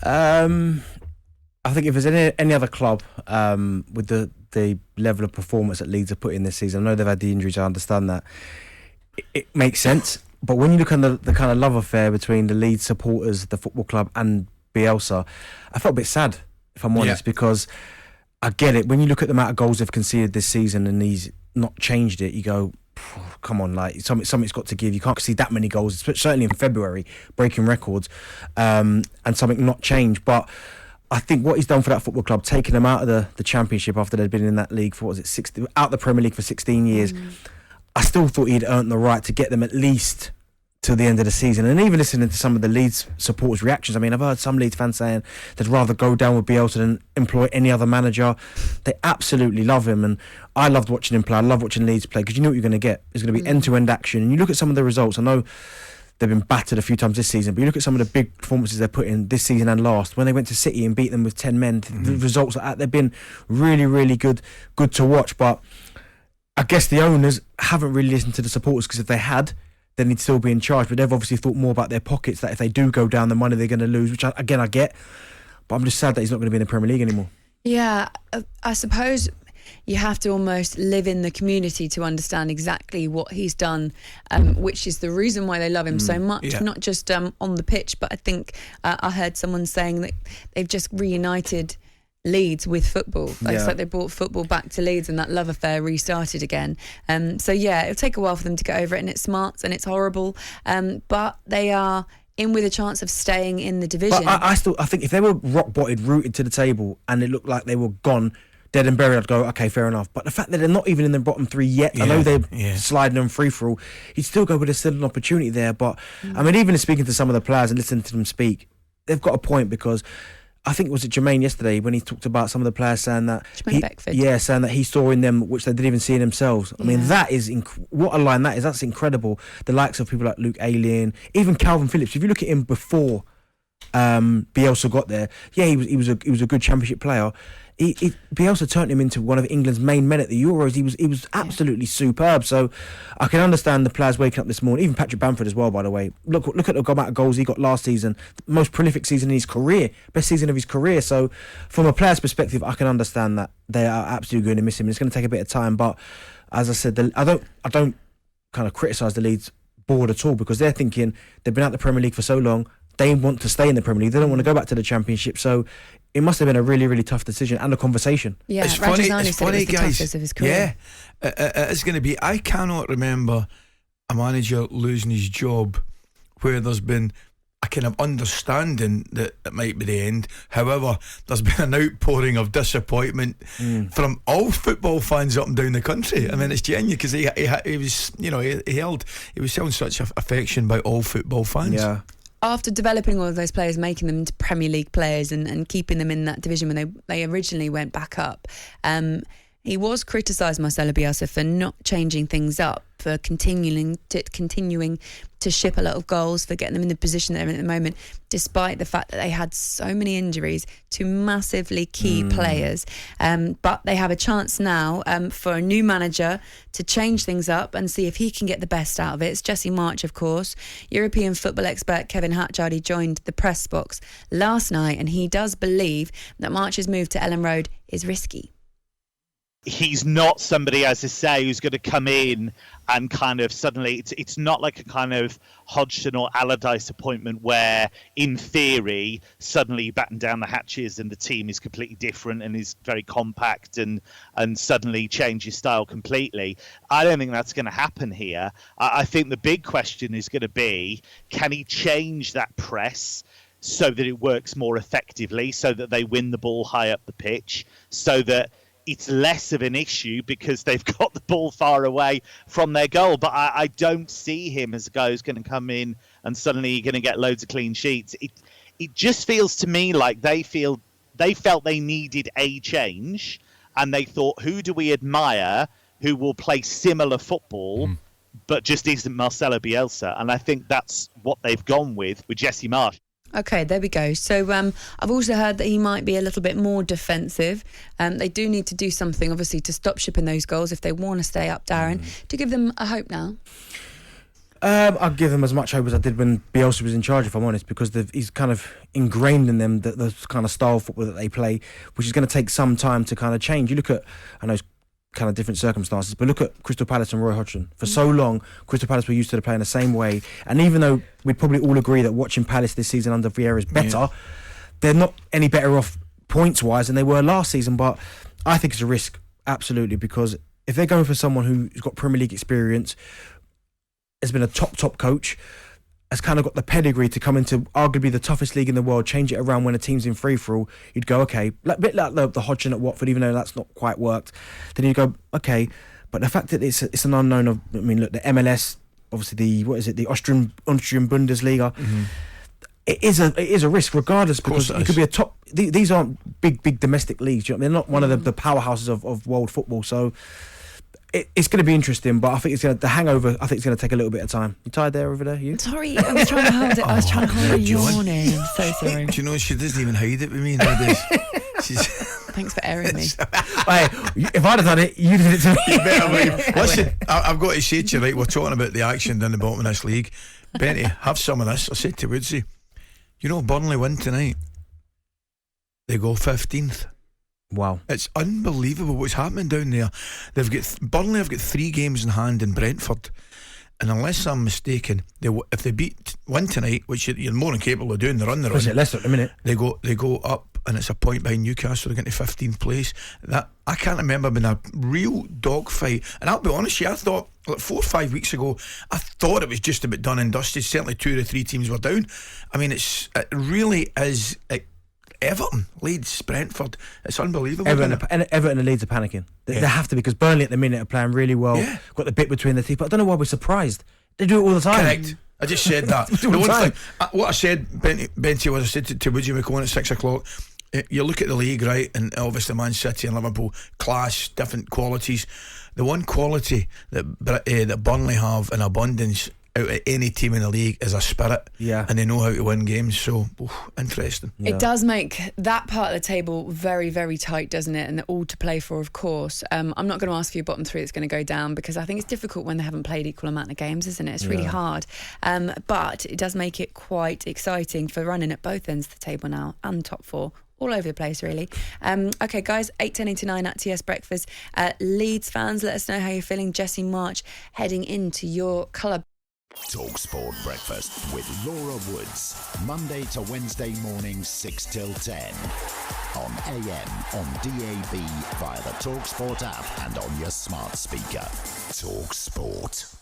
I think if there's any other club with the level of performance that Leeds have put in this season, I know they've had the injuries, I understand that. It makes sense. But when you look at the kind of love affair between the Leeds supporters, the football club and Bielsa, I felt a bit sad, if I'm honest, because I get it. When you look at the amount of goals they've conceded this season and he's not changed it, you go, come on, like something's got to give. You can't see that many goals, certainly in February, breaking records, and something not change. But I think what he's done for that football club, taking them out of the Championship after they'd been in that league for, out the Premier League for 16 years, I still thought he'd earned the right to get them at least till the end of the season. And even listening to some of the Leeds supporters' reactions, I mean, I've heard some Leeds fans saying they'd rather go down with Bielsa than employ any other manager. They absolutely love him, and I loved watching him play. I love watching Leeds play because you know what you're going to get. There's going to be end-to-end action. And you look at some of the results. I know they've been battered a few times this season, but you look at some of the big performances they put in this season and last. When they went to City and beat them with 10 men, the results like that, they've been really, really good to watch. But I guess the owners haven't really listened to the supporters, because if they had, then he'd still be in charge. But they've obviously thought more about their pockets, that if they do go down, the money they're going to lose, which I get. But I'm just sad that he's not going to be in the Premier League anymore. Yeah, I suppose you have to almost live in the community to understand exactly what he's done, which is the reason why they love him so much, not just on the pitch. But I think I heard someone saying that they've just reunited Leeds with football. It's like they brought football back to Leeds, and that love affair restarted again. So it'll take a while for them to get over it, and it smarts and it's horrible. But they are in with a chance of staying in the division. But I think if they were rock-botted, rooted to the table, and it looked like they were gone, dead and buried, I'd go, okay, fair enough. But the fact that they're not even in the bottom three yet, I know they're sliding on free-for-all, you'd still go, but there's still an opportunity there. But I mean, even speaking to some of the players and listening to them speak, they've got a point, because I think it was Jermaine yesterday when he talked about some of the players saying that saying that he saw in them which they didn't even see in themselves. I mean, that is what a line that is. That's incredible. The likes of people like Luke Ayling, even Calvin Phillips. If you look at him before Bielsa got there, he was a good Championship player. Bielsa turned him into one of England's main men at the Euros. He was absolutely superb. So I can understand the players waking up this morning. Even Patrick Bamford as well, by the way. Look at the amount of goals he got last season. The most prolific season in his career, best season of his career. So from a player's perspective, I can understand that they are absolutely going to miss him. It's going to take a bit of time, but as I said, I don't kind of criticise the Leeds board at all, because they're thinking they've been out the Premier League for so long. They want to stay in the Premier League. They don't want to go back to the Championship. So it must have been a really, really tough decision and a conversation. Yeah, it's funny, the guys. Of his career. It's going to be. I cannot remember a manager losing his job where there's been a kind of understanding that it might be the end. However, there's been an outpouring of disappointment from all football fans up and down the country. I mean, it's genuine, because he was, he was shown such affection by all football fans. Yeah. After developing all of those players, making them into Premier League players and keeping them in that division when they originally went back up, he was criticised, Marcelo Bielsa, for not changing things up, for continuing to ship a lot of goals, for getting them in the position they're in at the moment, despite the fact that they had so many injuries to massively key players. But they have a chance now for a new manager to change things up and see if he can get the best out of it. It's Jesse Marsch, of course. European football expert Kevin Hatchard joined the press box last night, and he does believe that Marsch's move to Ellen Road is risky. He's not somebody, as I say, who's going to come in and kind of suddenly, it's not like a kind of Hodgson or Allardyce appointment where, in theory, suddenly you batten down the hatches and the team is completely different and is very compact and suddenly change your style completely. I don't think that's going to happen here. I think the big question is going to be, can he change that press so that it works more effectively, so that they win the ball high up the pitch, so that it's less of an issue because they've got the ball far away from their goal. But I don't see him as a guy who's going to come in and suddenly you're going to get loads of clean sheets. It just feels to me like they felt they needed a change, and they thought, who do we admire who will play similar football but just isn't Marcelo Bielsa? And I think that's what they've gone with Jesse Marsch. Okay, there we go. So I've also heard that he might be a little bit more defensive. They do need to do something, obviously, to stop shipping those goals if they want to stay up, Darren. To give them a hope now. I'd give them as much hope as I did when Bielsa was in charge, if I'm honest, because he's kind of ingrained in them the kind of style of football that they play, which is going to take some time to kind of change. You look at, I know it's kind of different circumstances, but look at Crystal Palace and Roy Hodgson. For so long, Crystal Palace were used to playing the same way, and even though we'd probably all agree that watching Palace this season under Vieira is better, they're not any better off points-wise than they were last season. But I think it's a risk, absolutely, because if they're going for someone who's got Premier League experience, has been a top coach, has kind of got the pedigree to come into arguably the toughest league in the world, change it around when a team's in free-for-all, you'd go, okay, a bit like the Hodgson at Watford, even though that's not quite worked, then you go, okay, but the fact that it's an unknown of, I mean, look, the MLS, obviously the Austrian Bundesliga, it is a risk regardless, because it could be a top, these aren't big domestic leagues, you know, they're not one of the powerhouses of world football, so it's going to be interesting, but I think the hangover, I think it's going to take a little bit of time. You tired there over there? You? Sorry, I was trying to hold it. I was trying to hold a yawn. So sorry. Do you know she doesn't even hide it with me nowadays? Thanks for airing me. Hey, if I'd have done it, you did it to me. You better believe. Listen, I've got to say to you, right, we're talking about the action down the bottom of this league. Benty, have some of this. I said to Woodsy, you know, Burnley win tonight, they go 15th. Wow, it's unbelievable what's happening down there. Burnley have got 3 games in hand in Brentford, and unless I'm mistaken, if they win tonight, which you're more than capable of doing, they're on their own. Is it Leicester at the minute? They go up, and it's a point behind Newcastle. They're getting to 15th place. That I can't remember being a real dogfight. And I'll be honest, I thought like 4 or 5 weeks ago, I thought it was just about done and dusted. Certainly 2 of the 3 teams were down. I mean, it really is. Everton, Leeds, Brentford, it's unbelievable. Everton and Leeds are panicking. They have to, because Burnley at the minute are playing really well. Got the bit between the teeth, but I don't know why we're surprised. They do it all the time. Correct. I just said that. The one thing, what I said, Benty, was I said to Woody McCone at 6 o'clock, you look at the league, right, and obviously Man City and Liverpool, class, different qualities. The one quality that Burnley have in abundance out of any team in the league is a spirit, and they know how to win games. So interesting. It does make that part of the table very, very tight, doesn't it? And they're all to play for, of course. I'm not going to ask for your bottom 3 that's going to go down, because I think it's difficult when they haven't played equal amount of games, isn't it? It's really hard, but it does make it quite exciting for running at both ends of the table now, and top 4 all over the place, really. Okay, guys, 8:10 at TS Breakfast. Leeds fans, let us know how you're feeling. Jesse Marsch heading into your colour. talkSPORT Breakfast with Laura Woods, Monday to Wednesday mornings 6 till 10 on AM, on DAB, via the talkSPORT app and on your smart speaker. talkSPORT.